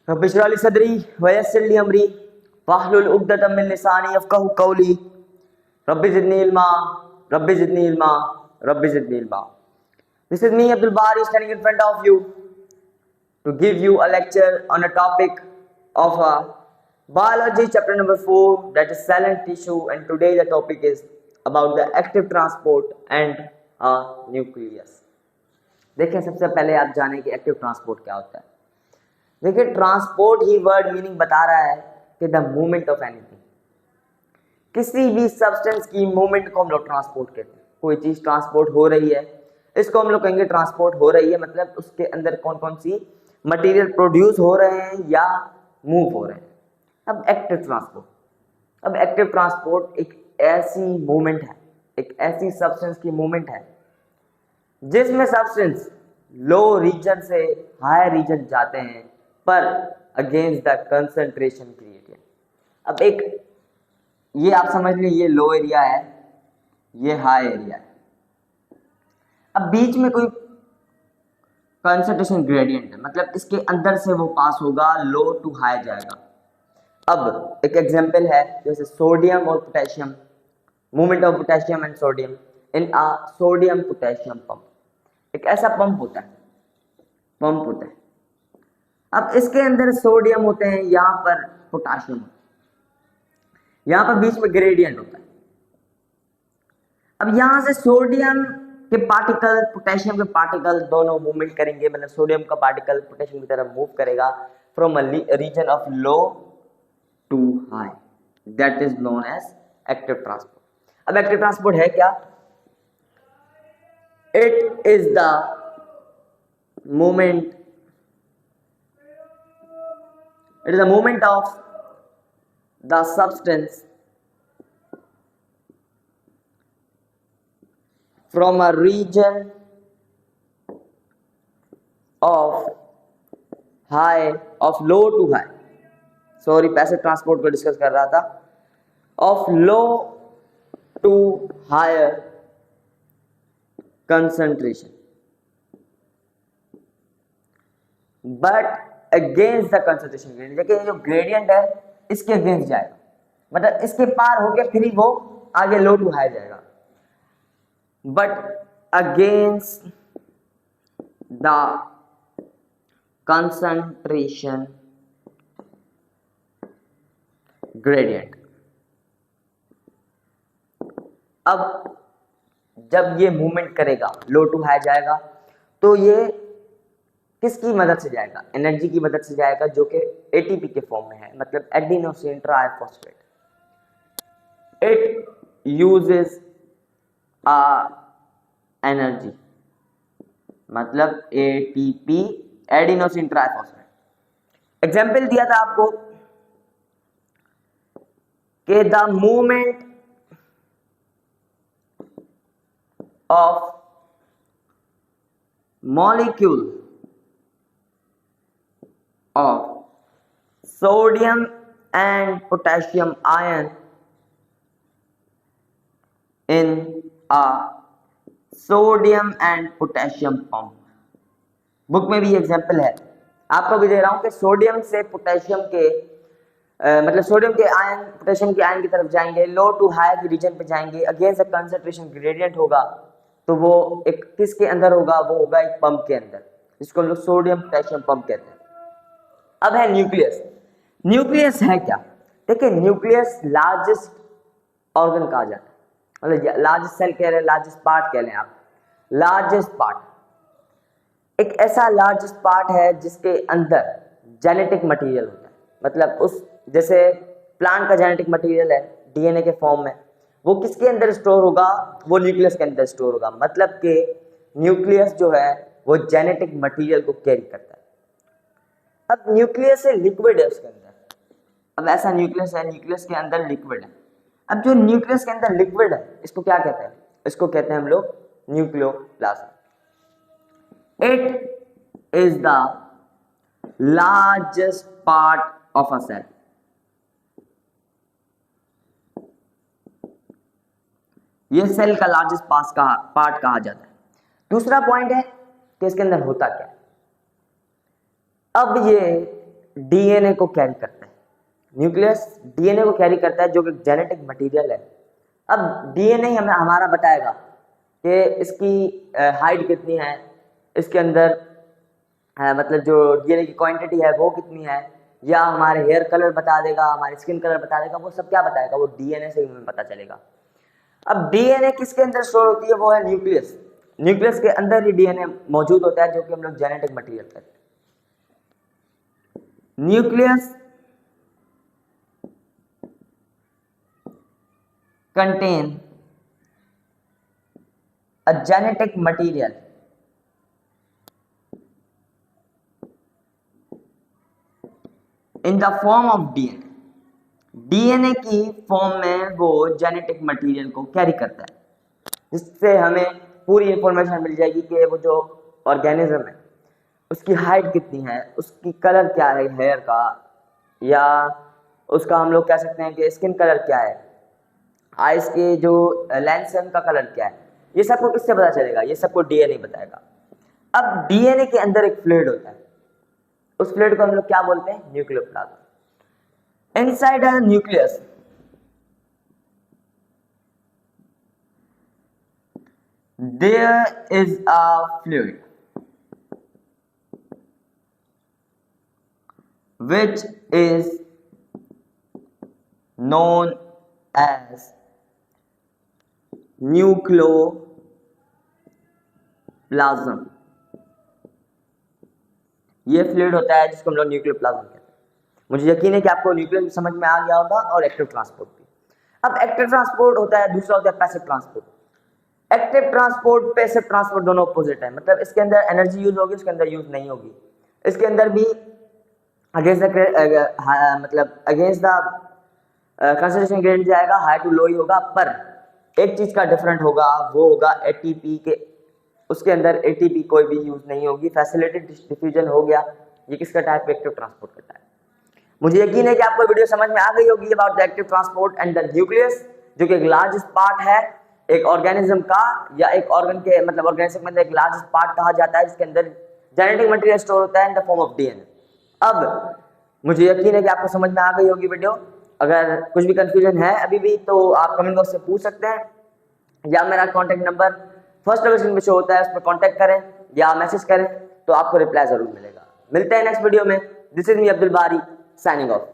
Rabbi इश्रह ली सदरी वयस्सिर ली अमरी वाहलुल उक़दतम मिन लिसानी यफ़क़हू क़ौली rabbi ज़िदनी इल्मा rabbi ज़िदनी इल्मा rabbi ज़िदनी इल्मा। This is me Abdul Bari standing in front of you to give you a lecture on a topic of biology chapter number 4, that is silent tissue, and today the topic is about the active transport and nucleus। देखिए सबसे पहले आप जानें कि active transport क्या होता है। देखिए ट्रांसपोर्ट ही वर्ड मीनिंग बता रहा है कि द मूवमेंट ऑफ एनीथिंग, किसी भी सब्सटेंस की मूवमेंट को हम लोग ट्रांसपोर्ट कहते हैं। कोई चीज ट्रांसपोर्ट हो रही है, इसको हम लोग कहेंगे ट्रांसपोर्ट हो रही है, मतलब उसके अंदर कौन कौन सी मटेरियल प्रोड्यूस हो रहे हैं या मूव हो रहे हैं। अब एक्टिव ट्रांसपोर्ट एक ऐसी मूवमेंट है, एक ऐसी सब्सटेंस की मूवमेंट है जिसमें सब्सटेंस लो रीजन से हाई रीजन जाते हैं पर अगेंस्ट द कंसंट्रेशन क्रिएटेड। अब एक ये आप समझ लीजिए, ये लो एरिया है, ये हाई एरिया है। अब बीच में कोई कंसंट्रेशन ग्रेडियंट है, मतलब इसके अंदर से वो पास होगा, लो टू हाई जाएगा। अब एक एग्जांपल है जैसे सोडियम और potassium, movement of potassium and sodium in a sodium potassium pump. एक ऐसा पंप होता है। अब इसके अंदर सोडियम होते हैं, यहाँ पर पोटेशियम होता है, यहाँ पर बीच में ग्रेडियंट होता है। अब यहाँ से सोडियम के पार्टिकल पोटेशियम के पार्टिकल दोनों मूवमेंट करेंगे, मतलब सोडियम का पार्टिकल पोटेशियम की तरफ मूव करेगा from a region of low to high, that is known as active transport. अब एक्टिव ट्रांसपोर्ट है क्या? It is the movement of the substance from a region of low to high, sorry passive transport को discuss कर रहा था, of low to higher concentration but against the concentration gradient। देखिए जो gradient है इसके अगेंस्ट जाएगा, मतलब इसके पार होके फिर ही वो आगे लो टू हाई जाएगा, but against the concentration gradient। अब जब ये मूवमेंट करेगा, लो टू हाई जाएगा, तो ये किसकी मदद से जाएगा? एनर्जी की मदद से जाएगा, जो कि एटीपी के फॉर्म में है, मतलब adenosine triphosphate. It uses energy, मतलब एटीपी एडिनोसिन ट्राइफॉस्फेट। एग्जाम्पल दिया था आपको कि the movement of molecule of sodium and potassium ion in a sodium and potassium pump. Book में भी एग्जांपल है, आपको भी दे रहा हूं कि सोडियम से पोटेशियम के मतलब सोडियम के आयन पोटेशियम के आयन की तरफ जाएंगे, लो टू हाई के रीजन पे जाएंगे, अगेंस्ट द कंसंट्रेशन ग्रेडियंट होगा, तो वो एक किसके अंदर होगा? वो होगा एक पंप के अंदर, जिसको हम लोग सोडियम पोटेशियम पंप कहते हैं। अब है न्यूक्लियस। न्यूक्लियस है क्या? देखिए न्यूक्लियस लार्जेस्ट ऑर्गन कहा जाता है, मतलब लार्जेस्ट सेल कह रहे हैं, लार्जेस्ट पार्ट कह लें आप, लार्जेस्ट पार्ट। एक ऐसा लार्जेस्ट पार्ट है जिसके अंदर जेनेटिक मटेरियल होता है, मतलब उस जैसे प्लांट का जेनेटिक मटेरियल है डीएनए के फॉर्म में, वो किसके अंदर स्टोर होगा? वो न्यूक्लियस के अंदर स्टोर होगा, मतलब कि न्यूक्लियस जो है वो जेनेटिक मटेरियल को कैरी करता है। अब न्यूक्लियस है लिक्विड है उसके अंदर, अब ऐसा न्यूक्लियस है, न्यूक्लियस के अंदर लिक्विड है। अब जो न्यूक्लियस के अंदर लिक्विड है इसको क्या कहते हैं? इसको कहते हैं हम लोग nucleoplasm. It is the largest part of a cell. ये सेल का लार्जेस्ट पार्ट कहा जाता है। दूसरा पॉइंट है कि इसके अंदर होता क्या है। अब ये डीएनए को कैरी करता है। न्यूक्लियस डीएनए को कैरी करता है जो कि जेनेटिक मटेरियल है। अब डीएनए हमें हमारा बताएगा कि इसकी हाइट कितनी है, इसके अंदर मतलब जो डीएनए की क्वांटिटी है वो कितनी है, या हमारे हेयर कलर बता देगा, हमारे स्किन कलर बता देगा, वो सब क्या बताएगा, वो डीएनए से ही हमें पता चलेगा। अब डीएनए किसके अंदर स्टोर होती है, वो है न्यूक्लियस। न्यूक्लियस के अंदर ही डीएनए मौजूद होता है जो कि हम लोग जेनेटिक मटेरियल कहते हैं। Nucleus contain a genetic material in the form of DNA। DNA की फॉर्म में वो जेनेटिक मटेरियल को कैरी करता है, जिससे हमें पूरी इंफॉर्मेशन मिल जाएगी कि वो जो ऑर्गेनिज्म है उसकी हाइट कितनी है, उसकी कलर क्या है हेयर का, या उसका हम लोग कह सकते हैं कि स्किन कलर क्या है, आइस के जो लेंस है उनका कलर क्या है। ये सबको किससे पता चलेगा, ये सबको डीएनए बताएगा। अब डीएनए के अंदर एक फ्लूइड होता है, उस फ्लूइड को हम लोग क्या बोलते हैं, nucleoplasm. Inside a nucleus there is a fluid which is known as nucleoplasm. ये फ्लूइड होता है जिसको हम लोग न्यूक्लियोप्लाज्म कहते हैं। मुझे यकीन है कि आपको न्यूक्लियस समझ में आ गया होगा, और एक्टिव ट्रांसपोर्ट भी। अब एक्टिव ट्रांसपोर्ट होता है, दूसरा होता है passive transport. Active transport passive transport दोनों ऑपोजिट है, मतलब इसके अंदर एनर्जी यूज होगी, उसके अंदर यूज नहीं होगी। इसके अंदर भी अगेंस्ट द मतलब अगेंस्ट द कंसंट्रेशन ग्रेडियंट जाएगा, हाई टू लो ही होगा, पर एक चीज का डिफरेंट होगा, वो होगा एटीपी के, उसके अंदर एटीपी कोई भी यूज नहीं होगी, फैसिलिटेड डिफ्यूजन हो गया। ये किसका टाइप, एक्टिव ट्रांसपोर्ट का टाइप। मुझे यकीन है कि आपको वीडियो समझ में आ गई होगी about the active transport and the nucleus, जो कि एक लार्जेस्ट पार्ट है एक ऑर्गेनिज्म का, या एक ऑर्गन के मतलब ऑर्गेनिज्म में एक लार्जेस्ट पार्ट कहा जाता है, जिसके अंदर जेनेटिक मटेरियल स्टोर होता है in the form of DNA. अब मुझे यकीन है कि आपको समझ में आ गई होगी वीडियो। अगर कुछ भी कंफ्यूजन है अभी भी तो आप कमेंट बॉक्स से पूछ सकते हैं, या मेरा कॉन्टैक्ट नंबर फर्स्ट लोकेशन में शो होता है, उस पर कॉन्टैक्ट करें या मैसेज करें, तो आपको रिप्लाई जरूर मिलेगा। मिलते हैं नेक्स्ट वीडियो में। दिस इज मी अब्दुल बारी, साइनिंग ऑफ।